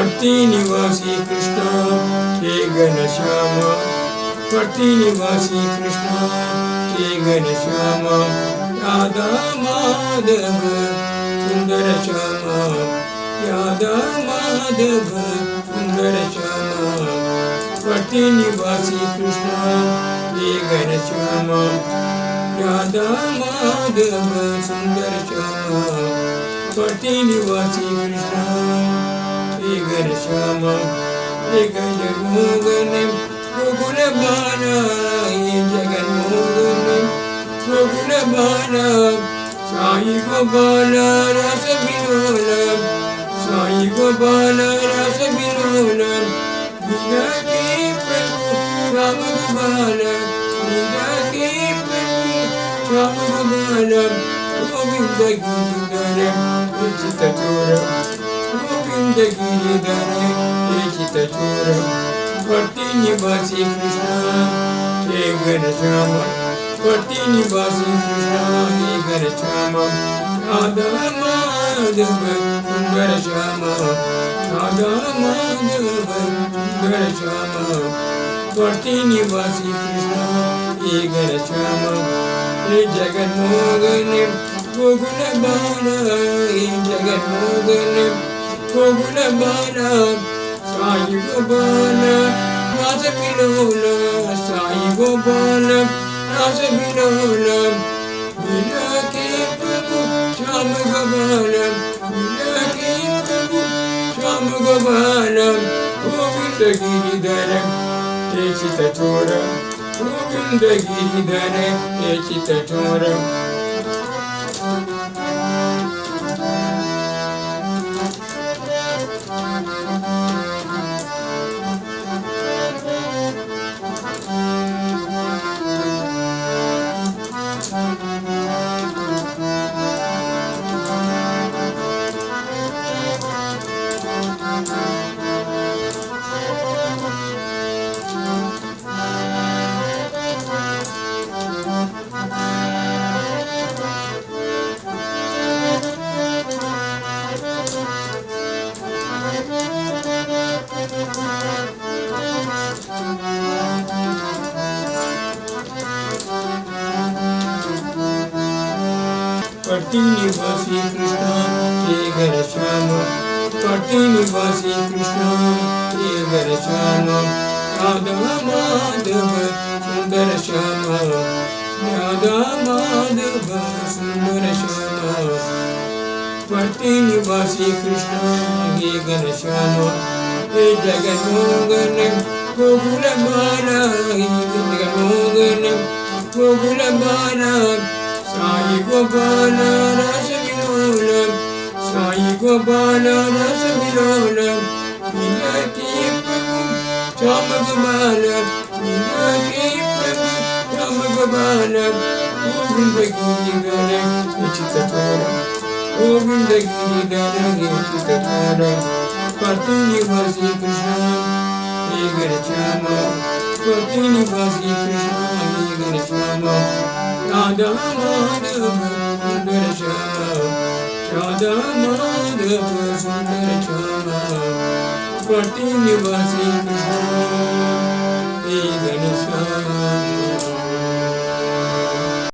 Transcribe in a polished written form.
भक्ति निवासी कृष्ण हे घनश्याम, भक्ति निवासी कृष्ण हे घनश्याम, राधा माधव सुंदर श्याम, राधा माधव सुंदर श्याम, भक्ति निवासी कृष्ण हे घनश्याम, राधा माधव सुंदर श्याम, भक्ति निवासी कृष्ण हे घनश्याम, हे जगन्मोहन गोकुल बाला, हे जगन्मोहन गोकुल बाला, साई गोपाल रस विलोल, साई गोपाल रस विलोल, लीला के प्रभु श्याम गोपाल, लीला के प्रभु श्याम गोपाल, गोविंद गिरिधर हे चित्तचोर, गोविंद गिरिधर हे चित्तचोर, भक्ति निवासी कृष्ण हे घनश्याम, भक्ति निवासी कृष्ण हे घनश्याम, राधा माधव सुंदर श्याम, राधा माधव सुंदर श्याम, भक्ति निवासी कृष्ण हे घनश्याम, हे जगन्मोहन गोकुल बाला, हे जगन्मोहन गोकुल बाला, साई गोपाल रस विलोल, साई गोपाल रस विलोल, लीला के प्रभु श्याम गोपाल, लीला के प्रभु श्याम गोपाल, गोविंद गिरिधर हे चित्तचोर, गोविंद गिरिधर हे चित्तचोर। भक्ति निवासी कृष्ण हे घनश्याम, भक्ति निवासी कृष्ण हे घनश्याम, राधा माधव सुंदर श्याम, राधा माधव सुंदर श्याम, भक्ति निवासी कृष्ण हे घनश्याम, हे जगन्मोहन गोकुल बाला, हे जगन्मोहन गोकुल बाला, साई गोपाल रस विलोल, साई गोपाल रस विलोल, लीला के प्रभु श्याम गोपाल, लीला के प्रभु श्याम गोपाल, गोविंद गिरिधर हे चित्तचोर, गोविंद गिरिधर हे चित्तचोर, भक्ति निवासी कृष्ण हे घनश्याम, भक्ति निवासी कृष्ण हे घनश्याम, राधा माधव सुंदर श्याम, राधा माधव सुंदर श्याम, भक्ति निवासी कृष्ण हे घनश्याम।